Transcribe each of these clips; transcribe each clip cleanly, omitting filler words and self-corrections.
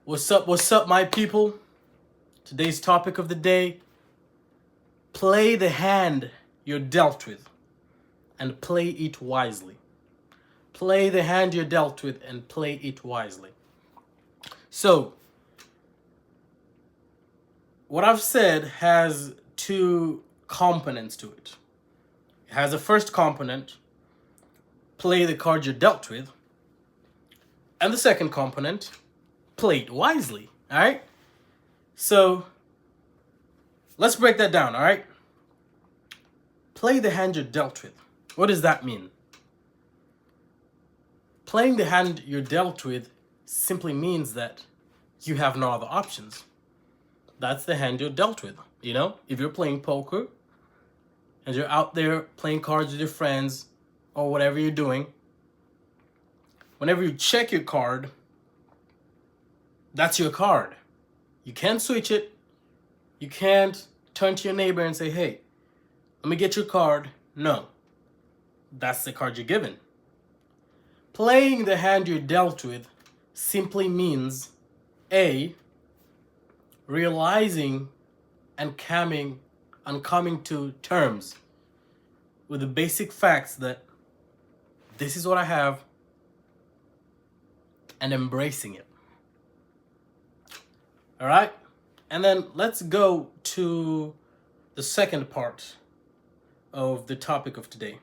What's up, my people? Today's topic of the day: play the hand you're dealt with and play it wisely. Play the hand you're dealt with and play it wisely. So, what I've said has two components to it. It has a first component: play the card you're dealt with, and the second component: play it wisely. All right? So, let's break that down, all right? Play the hand you're dealt with. What does that mean? Playing the hand you're dealt with simply means that you have no other options. That's the hand you're dealt with. You know, if you're playing poker and you're out there playing cards with your friends or whatever you're doing, whenever you check your card, that's your card. You can't switch it. You can't turn to your neighbor and say, hey, let me get your card. No, that's the card you're given. Playing the hand you're dealt with simply means A, realizing and coming to terms with the basic facts that this is what I have and embracing it. All right? And then let's go to the second part of the topic of today,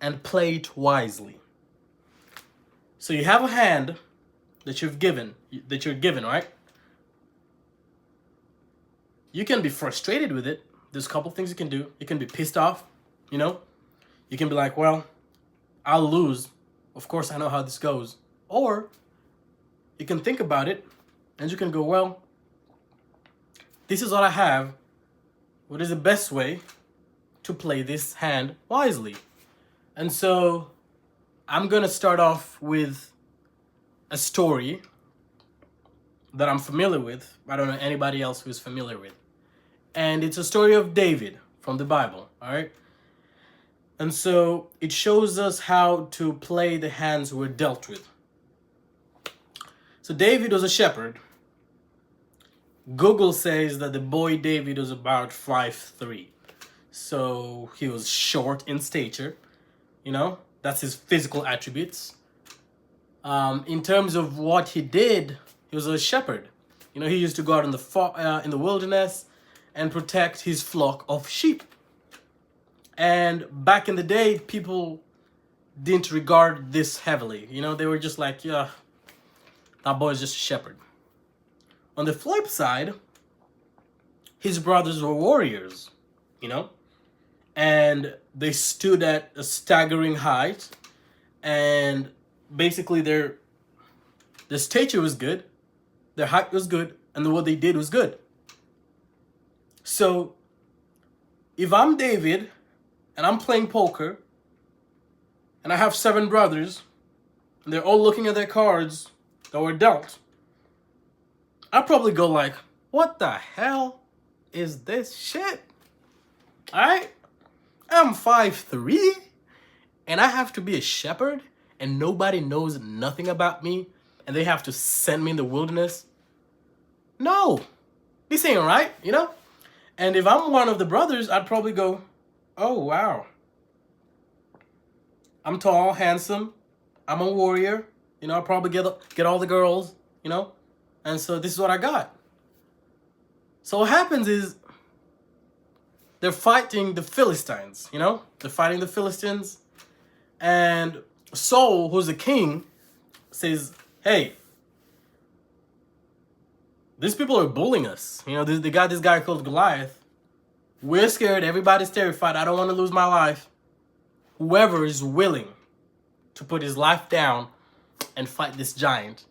and play it wisely. So you have a hand that you're given, right? You can be frustrated with it. There's a couple things you can do. You can be pissed off, you know? You can be like, well, I'll lose. Of course, I know how this goes. Or you can think about it and you can go, well, this is what I have. What is the best way to play this hand wisely? And so I'm going to start off with a story that I'm familiar with. I don't know anybody else who's familiar with. And it's a story of David from the Bible, all right? And so it shows us how to play the hands we're dealt with. So David was a shepherd. Google says that the boy David was about 5'3". So he was short in stature, you know? That's his physical attributes. In terms of what he did, he was a shepherd. You know, he used to go out in the wilderness and protect his flock of sheep. And back in the day, people didn't regard this heavily. You know, they were just like, yeah, that boy's just a shepherd. On the flip side, his brothers were warriors, you know, and they stood at a staggering height, and basically their stature was good, their height was good, and what they did was good. So if I'm David and I'm playing poker and I have 7 brothers and they're all looking at their cards that were dealt, I'd probably go like, what the hell is this shit? All right? I'm 5'3", and I have to be a shepherd, and nobody knows nothing about me, and they have to send me in the wilderness. No, this ain't right, you know? And if I'm one of the brothers, I'd probably go, oh, wow. I'm tall, handsome. I'm a warrior. You know, I'll probably get all the girls, you know? And so this is what I got. So what happens is they're fighting the Philistines, you know? They're fighting the Philistines. And Saul, who's the king, says, hey, these people are bullying us. You know, they got this guy called Goliath. We're scared. Everybody's terrified. I don't want to lose my life. Whoever is willing to put his life down and fight this giant,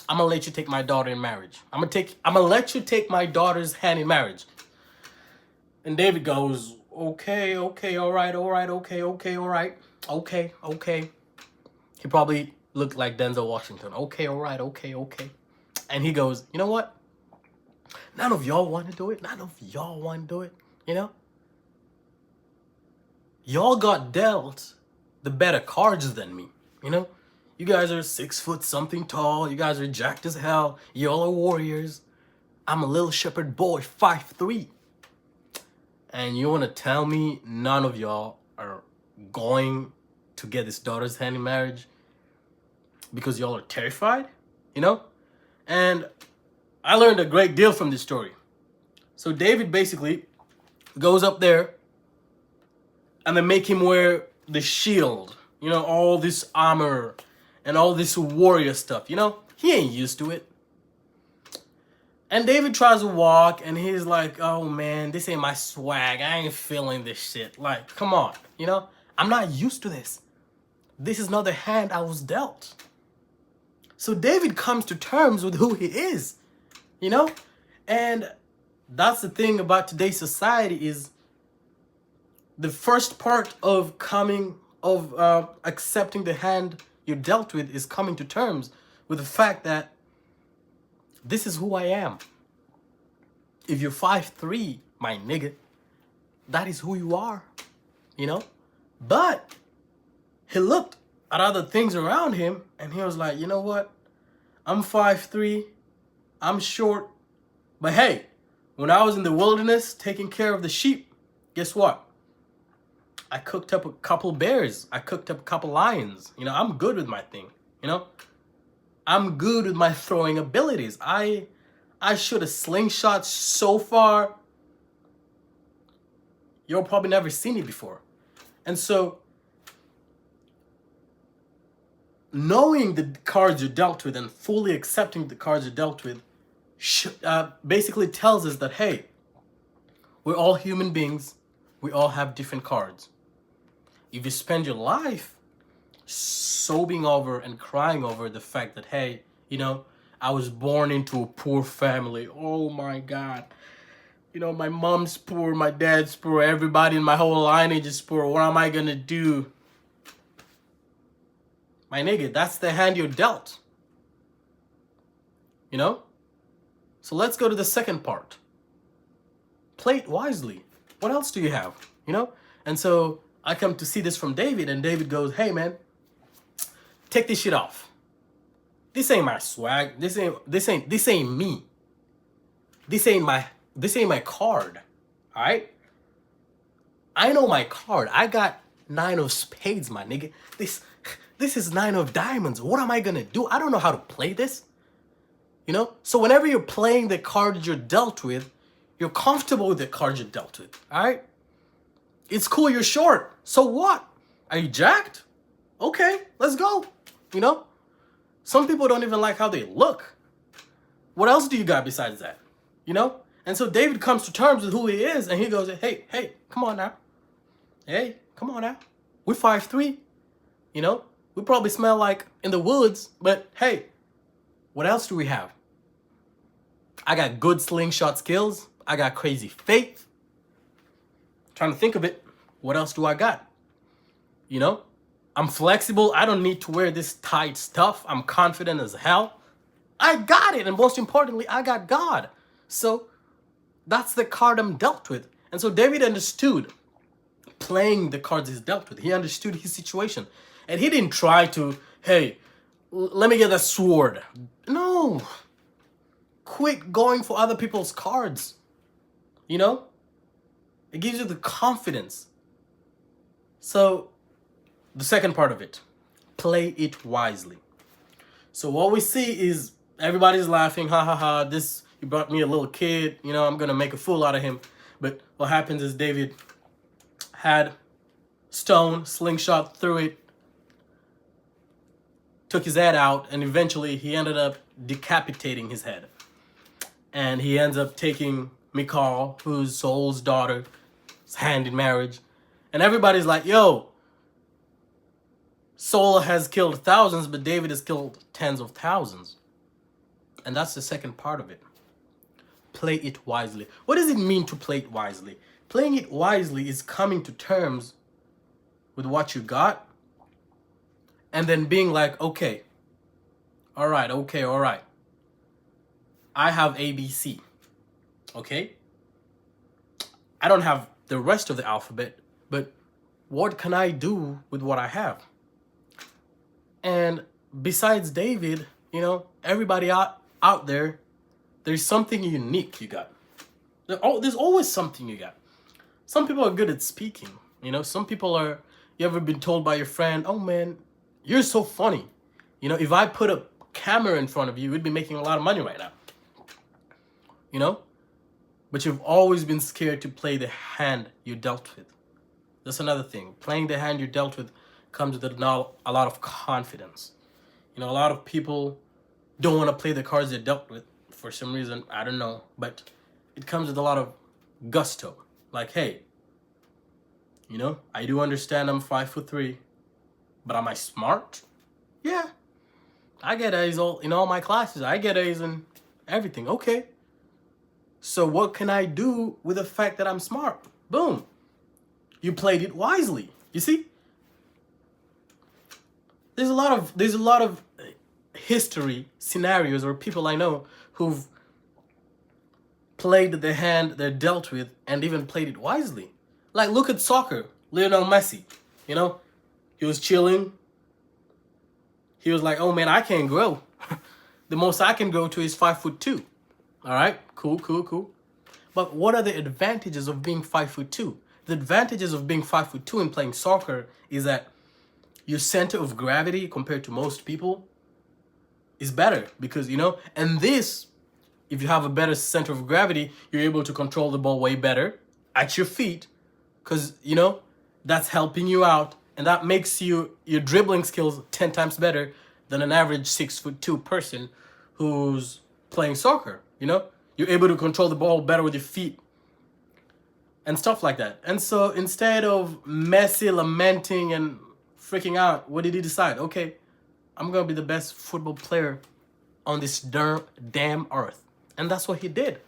I'm going to let you take my daughter in marriage. I'm going to let you take my daughter's hand in marriage. And David goes, okay, all right. He probably looked like Denzel Washington. Okay, all right. And he goes, you know what? None of y'all want to do it. You know? Y'all got dealt the better cards than me. You know? You guys are 6 foot something tall. You guys are jacked as hell. Y'all are warriors. I'm a little shepherd boy, 5'3". And you want to tell me none of y'all are going to get this daughter's hand in marriage because y'all are terrified, you know? And I learned a great deal from this story. So David basically goes up there and they make him wear the shield, you know, all this armor and all this warrior stuff, you know? He ain't used to it. And David tries to walk and he's like, oh man, this ain't my swag. I ain't feeling this shit. Like, come on, you know? I'm not used to this. This is not the hand I was dealt. So David comes to terms with who he is, you know? And that's the thing about today's society is the first part of accepting the hand you're dealt with is coming to terms with the fact that this is who I am. If you're 5'3", my nigga, that is who you are, you know? But he looked at other things around him and he was like, you know what? I'm 5'3", I'm short, but hey, when I was in the wilderness taking care of the sheep, guess what? I cooked up a couple bears. I cooked up a couple lions. You know, I'm good with my thing, you know? I'm good with my throwing abilities. I shoot a slingshot so far, you'll probably never seen it before. And so, knowing the cards you're dealt with and fully accepting the cards you're dealt with basically tells us that, hey, we're all human beings. We all have different cards. If you spend your life sobbing over and crying over the fact that, hey, you know, I was born into a poor family. Oh my God. You know, my mom's poor, my dad's poor, everybody in my whole lineage is poor. What am I gonna do? My nigga, that's the hand you're dealt. You know? So let's go to the second part. Play it wisely. What else do you have? You know? And so I come to see this from David, and David goes, hey man, take this shit off. This ain't my swag. This ain't me. This ain't my card. Alright? I know my card. I got 9 of spades, my nigga. This is 9 of diamonds. What am I gonna do? I don't know how to play this. You know? So whenever you're playing the card you're dealt with, you're comfortable with the card you're dealt with. Alright? It's cool you're short. So what? Are you jacked? Okay, let's go. You know? Some people don't even like how they look. What else do you got besides that? You know? And so David comes to terms with who he is, and he goes, hey, come on now. Hey, come on now. We're 5'3". You know? We probably smell like in the woods, but hey, what else do we have? I got good slingshot skills. I got crazy faith. Trying to think of it. What else do I got? You know? I'm flexible. I don't need to wear this tight stuff. I'm confident as hell. I got it. And most importantly, I got God. So that's the card I'm dealt with. And so David understood playing the cards he's dealt with. He understood his situation. And he didn't try to, hey, let me get a sword. No. Quit going for other people's cards. You know? It gives you the confidence. So, the second part of it, play it wisely. So what we see is everybody's laughing, ha ha ha, this, you brought me a little kid, you know, I'm gonna make a fool out of him. But what happens is David had stone, slingshot through it, took his head out, and eventually he ended up decapitating his head. And he ends up taking Michal, who's Saul's daughter's hand in marriage. And everybody's like, yo, Saul has killed thousands, but David has killed tens of thousands. And that's the second part of it. Play it wisely. What does it mean to play it wisely? Playing it wisely is coming to terms with what you got and then being like, okay, all right. I have ABC, okay? I don't have the rest of the alphabet, but what can I do with what I have? And besides David, you know, everybody out there, there's something unique you got. There's always something you got. Some people are good at speaking, you know. Some people are. You ever been told by your friend, "Oh man, you're so funny." You know, if I put a camera in front of you, we'd be making a lot of money right now. You know, but you've always been scared to play the hand you dealt with. That's another thing. Playing the hand you dealt with comes with a lot of confidence. You know, a lot of people don't want to play the cards they dealt with for some reason. I don't know, but it comes with a lot of gusto. Like, hey, you know, I do understand I'm 5'3", but am I smart? Yeah, I get A's in all my classes. I get A's in everything. Okay. So what can I do with the fact that I'm smart? Boom. You played it wisely. You see? There's a lot of history scenarios or people I know who've played the hand they're dealt with and even played it wisely. Like, look at soccer. Lionel Messi, you know, he was chilling. He was like, oh man, I can't grow. The most I can grow to is 5'2". All right, cool. But what are the advantages of being 5'2"? The advantages of being 5'2" and playing soccer is that your center of gravity compared to most people is better because, you know, and this, if you have a better center of gravity, you're able to control the ball way better at your feet because, you know, that's helping you out and that makes your dribbling skills 10 times better than an average 6'2" person who's playing soccer, you know? You're able to control the ball better with your feet and stuff like that. And so instead of Messi lamenting and freaking out, what did he decide? Okay, I'm going to be the best football player on this damn earth. And that's what he did.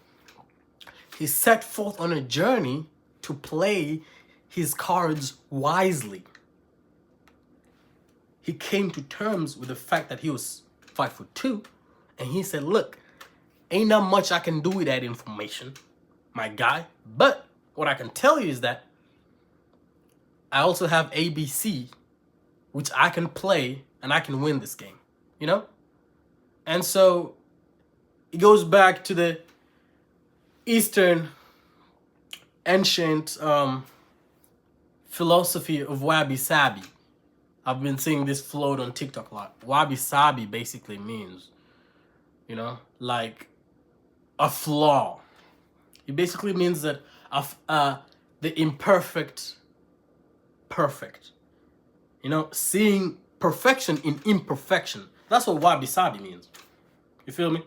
He set forth on a journey to play his cards wisely. He came to terms with the fact that he was 5'2", and he said, look, ain't not much I can do with that information, my guy. But what I can tell you is that I also have ABC, which I can play and I can win this game, you know? And so it goes back to the Eastern ancient philosophy of wabi-sabi. I've been seeing this float on TikTok a lot. Wabi-sabi basically means, you know, like a flaw. It basically means that the imperfect, perfect. You know, seeing perfection in imperfection. That's what wabi-sabi means. You feel me?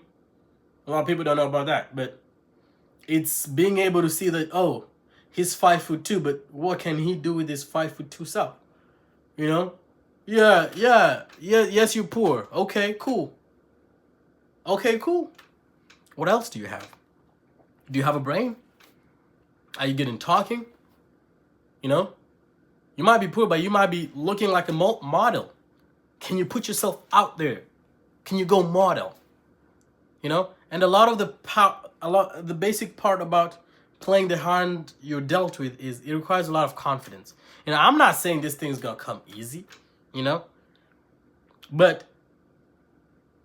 A lot of people don't know about that, but it's being able to see that, oh, he's 5'2", but what can he do with his 5'2" self? You know? Yes, you're poor. Okay, cool. What else do you have? Do you have a brain? Are you good in talking? You know? You might be poor, but you might be looking like a model. Can you put yourself out there? Can you go model? You know? And a lot of the basic part about playing the hand you're dealt with is it requires a lot of confidence. You know, I'm not saying this thing's gonna come easy, you know? But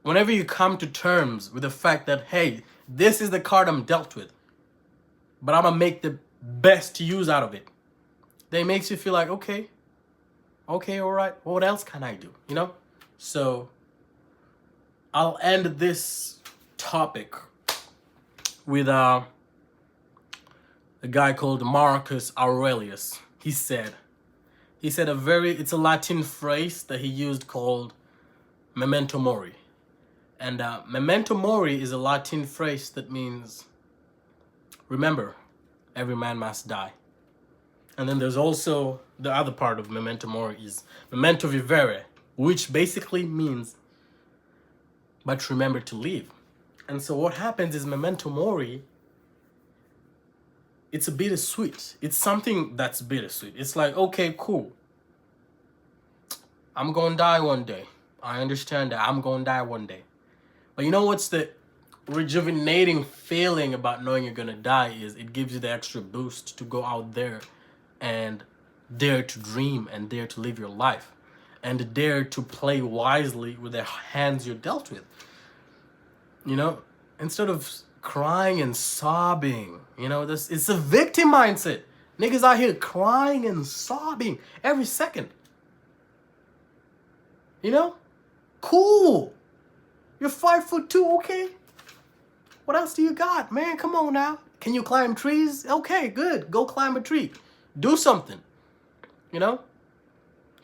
whenever you come to terms with the fact that, hey, this is the card I'm dealt with, but I'm gonna make the best use out of it, then it makes you feel like, okay, all right, what else can I do, you know? So I'll end this topic with a guy called Marcus Aurelius. He said it's a Latin phrase that he used called memento mori. And memento mori is a Latin phrase that means, remember, every man must die. And then there's also the other part of memento mori is memento vivere, which basically means, but remember to live. And so what happens is memento mori, it's a bittersweet. It's something that's bittersweet. It's like, okay, cool. I'm gonna die one day. I understand that I'm gonna die one day. But you know what's the rejuvenating feeling about knowing you're gonna die is it gives you the extra boost to go out there and dare to dream and dare to live your life. and dare to play wisely with the hands you're dealt with. You know, instead of crying and sobbing, you know, it's a victim mindset. Niggas out here crying and sobbing every second. You know? Cool. You're 5'2", okay? What else do you got, man? Come on now. Can you climb trees? Okay, good. Go climb a tree. Do something. You know?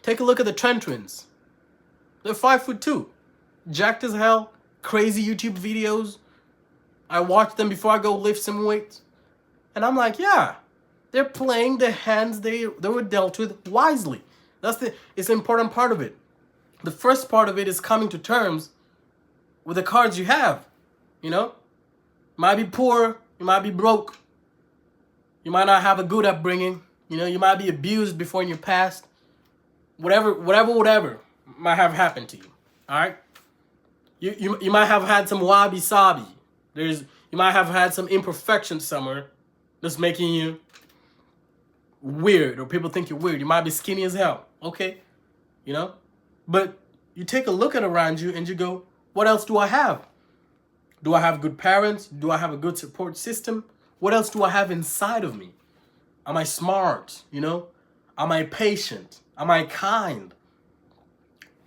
Take a look at the Trent twins. They're 5'2", jacked as hell, crazy YouTube videos. I watch them before I go lift some weights. And I'm like, yeah, they're playing the hands they were dealt with wisely. It's an important part of it. The first part of it is coming to terms with the cards you have. You know? You might be poor, you might be broke. You might not have a good upbringing. You know, you might be abused before in your past. Whatever might have happened to you. Alright? You might have had some wabi-sabi. You might have had some imperfection somewhere that's making you weird, or people think you're weird. You might be skinny as hell. Okay? You know? But you take a look at around you and you go, what else do I have? Do I have good parents? Do I have a good support system? What else do I have inside of me? Am I smart? You know? Am I patient? Am I kind?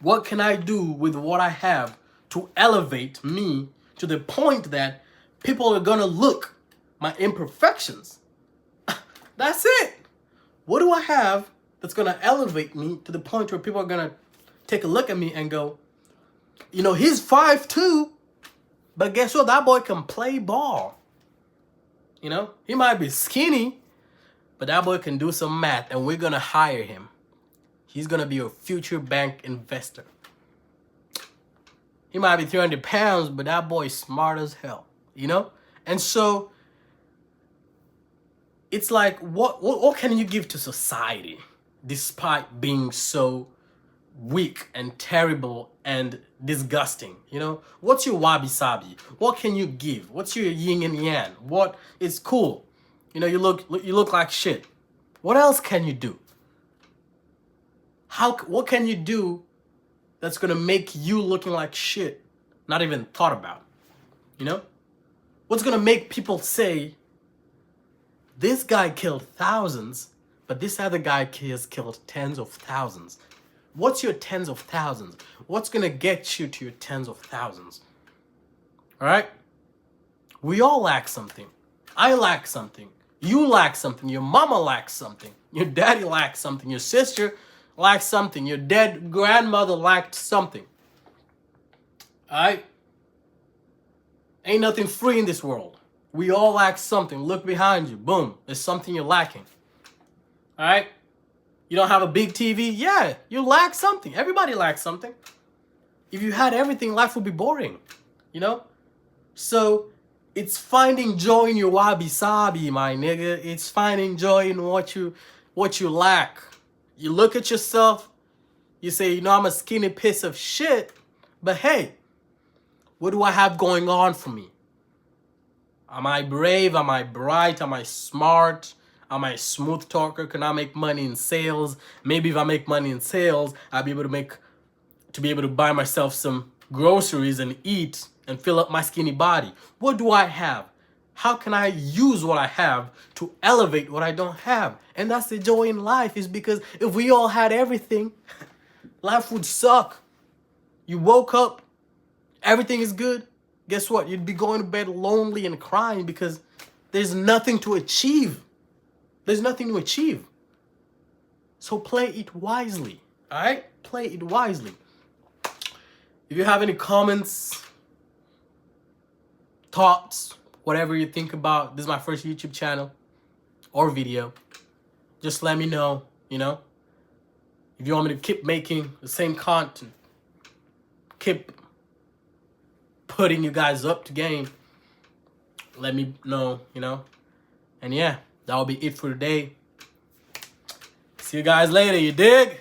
What can I do with what I have to elevate me to the point that people are gonna look my imperfections? That's it. What do I have that's gonna elevate me to the point where people are gonna take a look at me and go, you know, he's 5'2", but guess what? That boy can play ball. You know, he might be skinny, but that boy can do some math, and we're gonna hire him. He's gonna be a future bank investor. He might be 300 pounds, but that boy's smart as hell. You know? And so it's like, what can you give to society despite being so weak and terrible and disgusting? You know, what's your wabi-sabi? What can you give? What's your yin and yang? What is cool? You know, you look like shit. What else can you do? What can you do that's gonna make you looking like shit not even thought about? You know, what's gonna make people say this guy killed thousands, but this other guy has killed tens of thousands? What's your tens of thousands? What's gonna get you to your tens of thousands? All right? We all lack something. I lack something. You lack something. Your mama lacks something. Your daddy lacks something. Your sister lacks something. Your dead grandmother lacked something. All right? Ain't nothing free in this world. We all lack something. Look behind you. Boom. There's something you're lacking. All right? You don't have a big TV? Yeah, you lack something. Everybody lacks something. If you had everything, life would be boring. You know? So it's finding joy in your wabi-sabi, my nigga. It's finding joy in what you lack. You look at yourself, you say, you know, I'm a skinny piece of shit, but hey, what do I have going on for me? Am I brave? Am I bright? Am I smart? Am I a smooth talker? Can I make money in sales? Maybe if I make money in sales, I'll be able to buy myself some groceries and eat and fill up my skinny body. What do I have? How can I use what I have to elevate what I don't have? And that's the joy in life, is because if we all had everything, life would suck. You woke up, everything is good. Guess what? You'd be going to bed lonely and crying because there's nothing to achieve. There's nothing to achieve. So play it wisely. All right? Play it wisely. If you have any comments, thoughts, whatever you think about, this is my first YouTube channel or video, just let me know, you know? If you want me to keep making the same content, keep putting you guys up to game, let me know, you know? And yeah, that'll be it for today. See you guys later, you dig?